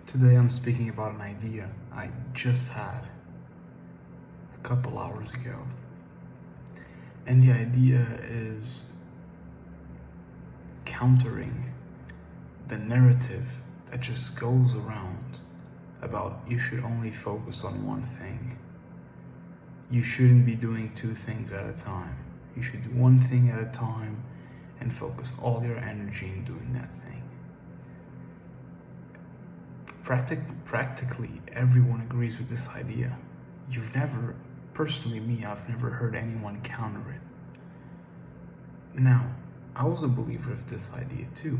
Today I'm speaking about an idea I just had a couple hours ago. And the idea is countering the narrative that just goes around about you should only focus on one thing. You shouldn't be doing two things at a time. You should do one thing at a time and focus all your energy in doing that thing. Practically everyone agrees with this idea. Personally me, I've never heard anyone counter it. Now, I was a believer of this idea too.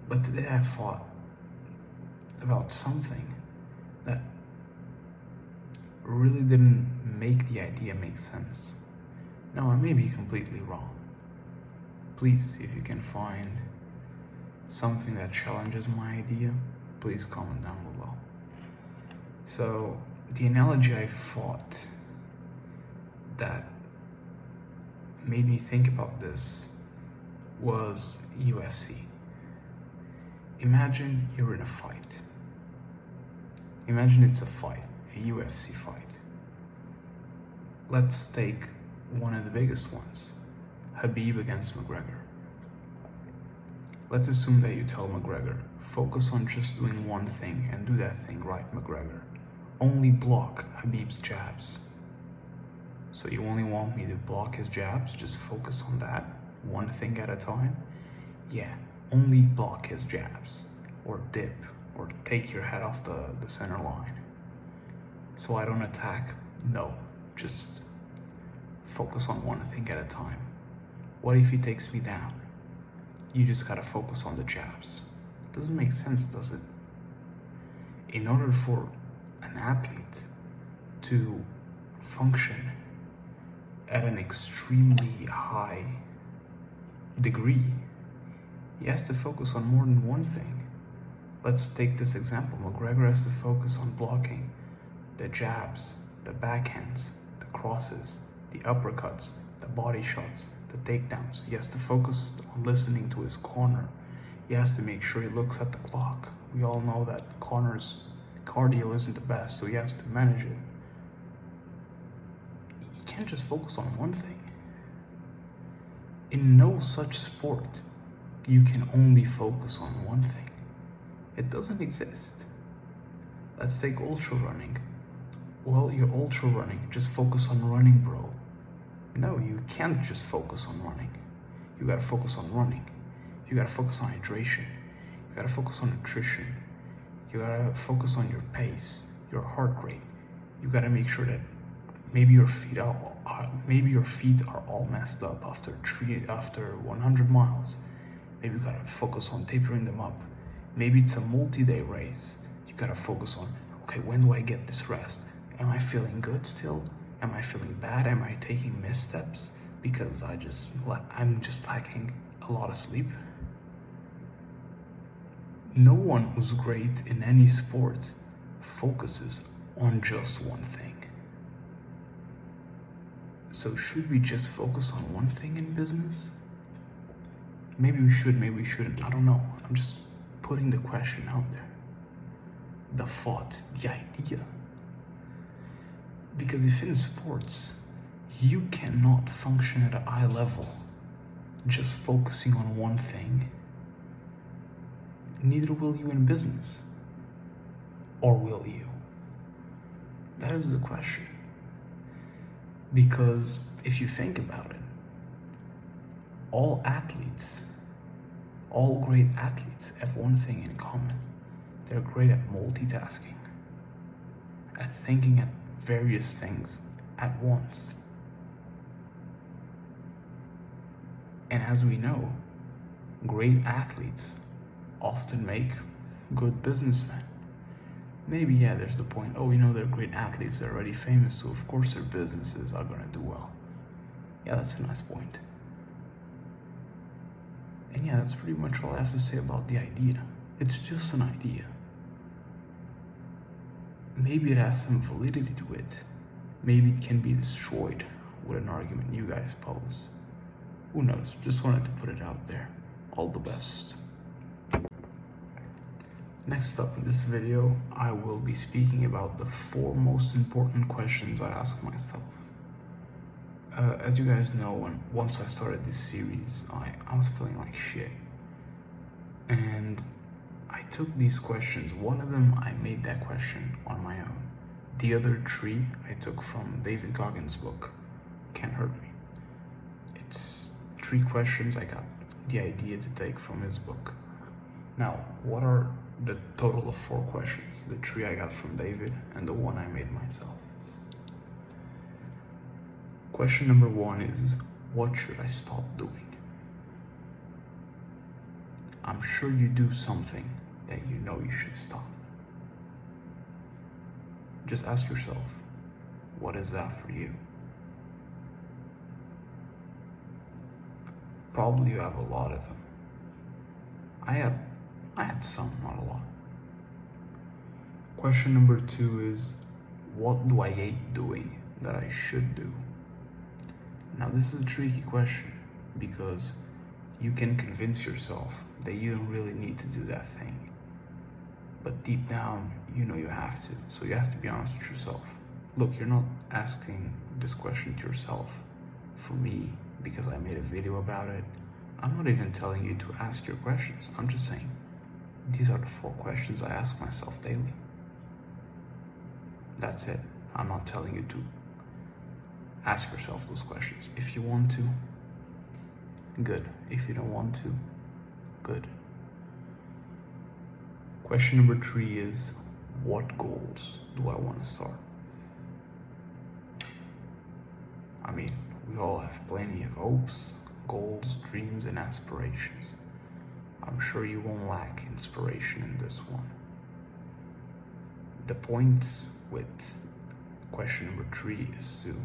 But today I thought about something that really didn't make the idea make sense. Now, I may be completely wrong. Please, if you can find something that challenges my idea, please comment down below. So, the analogy I thought that made me think about this was UFC. Imagine you're in a fight. Imagine it's a fight, a UFC fight. Let's take one of the biggest ones, Khabib against McGregor. Let's assume that you tell McGregor, focus on just doing one thing and do that thing right, McGregor. Only block Khabib's jabs. So you only want me to block his jabs? Just focus on that, one thing at a time? Yeah, only block his jabs, or dip, or take your head off the center line. So I don't attack? No, just focus on one thing at a time. What if he takes me down? You just gotta focus on the jabs. Doesn't make sense, does it? In order for an athlete to function at an extremely high degree, he has to focus on more than one thing. Let's take this example. McGregor has to focus on blocking the jabs, the backhands, the crosses, the uppercuts, the body shots, the takedowns. He has to focus on listening to his corner. He has to make sure he looks at the clock. We all know that corner's cardio isn't the best, so he has to manage it. He can't just focus on one thing. In no such sport, you can only focus on one thing. It doesn't exist. Let's take ultra running. Well, you're ultra running, just focus on running, bro. No, you can't just focus on running. You gotta focus on running. You gotta focus on hydration. You gotta focus on nutrition. You gotta focus on your pace, your heart rate. You gotta make sure that maybe your feet are all messed up after 100 miles. Maybe you gotta focus on tapering them up. Maybe it's a multi-day race. You gotta focus on, okay, when do I get this rest? Am I feeling good still? Am I feeling bad? Am I taking missteps because I'm just lacking a lot of sleep? No one who's great in any sport focuses on just one thing. So should we just focus on one thing in business? Maybe we should, maybe we shouldn't. I don't know. I'm just putting the question out there. The thought, the idea. Because if in sports, you cannot function at a high level just focusing on one thing, neither will you in business. Or will you? That is the question. Because if you think about it, all great athletes have one thing in common. They're great at multitasking, at thinking at various things at once. And as we know, great athletes often make good businessmen. Maybe, yeah, there's the point, they're great athletes, they're already famous, so of course their businesses are gonna do well. Yeah, that's a nice point. And yeah, that's pretty much all I have to say about the idea. It's just an idea. Maybe it has some validity to it. Maybe it can be destroyed with an argument you guys pose. Who knows? Just wanted to put it out there. All the best. Next up in this video, I will be speaking about the 4 most important questions I ask myself. As you guys know, once I started this series, I was feeling like shit. And I took these questions. One of them, I made that question on my own. The other 3, I took from David Goggins' book, Can't Hurt Me. It's 3 questions I got the idea to take from his book. Now, what are the total of 4 questions? The 3 I got from David and the 1 I made myself. Question number 1 is, what should I stop doing? I'm sure you do something that you know you should stop. Just ask yourself, what is that for you? Probably you have a lot of them. I had some, not a lot. Question number 2 is, what do I hate doing that I should do? Now this is a tricky question because you can convince yourself that you don't really need to do that thing. But deep down, you know you have to. So you have to be honest with yourself. Look, you're not asking this question to yourself for me because I made a video about it. I'm not even telling you to ask your questions. I'm just saying, these are the 4 questions I ask myself daily. That's it. I'm not telling you to ask yourself those questions. If you want to, good. If you don't want to, good. Question number 3 is, what goals do I want to start? I mean, we all have plenty of hopes, goals, dreams, and aspirations. I'm sure you won't lack inspiration in this one. The point with question number 3 is to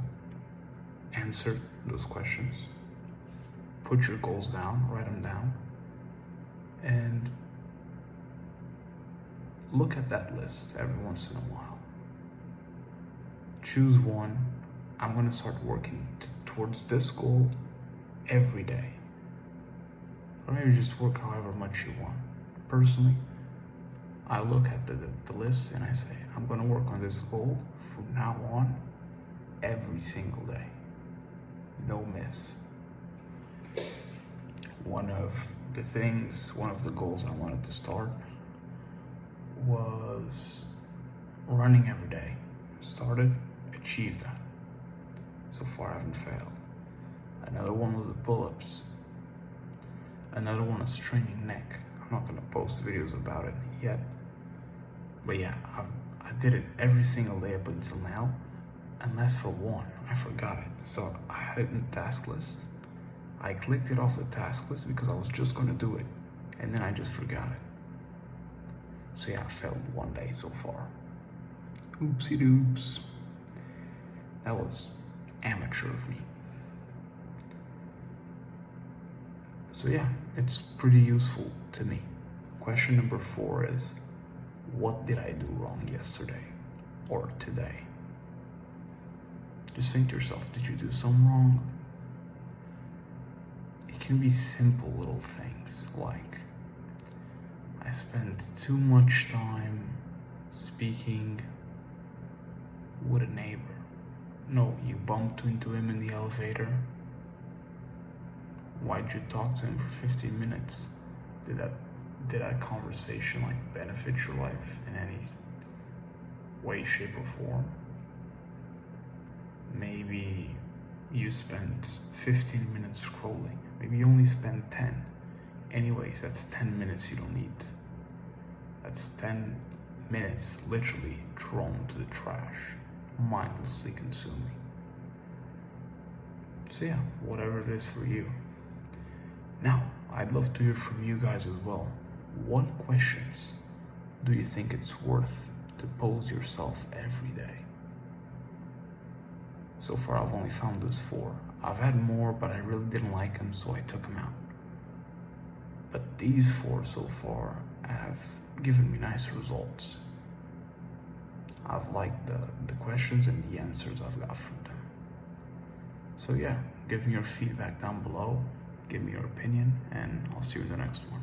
answer those questions. Put your goals down, write them down, and look at that list every once in a while. Choose one. I'm going to start working towards this goal every day. Or maybe just work however much you want. Personally, I look at the list and I say, I'm going to work on this goal from now on every single day. No miss. One of the goals I wanted to start was running every day. Started, achieved that. So far I haven't failed. Another one was the pull-ups. Another one is training neck. I'm not gonna post videos about it yet. But yeah, I did it every single day up until now. Unless for one, I forgot it. So I had it in the task list. I clicked it off the task list because I was just gonna do it. And then I just forgot it. So yeah, I failed one day so far. Oopsie doops. That was amateur of me. So yeah, it's pretty useful to me. Question number 4 is, what did I do wrong yesterday or today? Just think to yourself, did you do something wrong? It can be simple little things like, I spent too much time speaking with a neighbor. No, you bumped into him in the elevator. Why'd you talk to him for 15 minutes? Did that conversation benefit your life in any way, shape, or form? Maybe you spent 15 minutes scrolling. Maybe you only spent 10. Anyways, that's 10 minutes you don't need. That's 10 minutes literally thrown to the trash, mindlessly consuming. So yeah, whatever it is for you. Now, I'd love to hear from you guys as well. What questions do you think it's worth to pose yourself every day? So far, I've only found those 4. I've had more, but I really didn't like them, so I took them out. But these 4 so far have given me nice results. I've liked the questions and the answers I've got from them. So yeah, give me your feedback down below, give me your opinion, and I'll see you in the next one.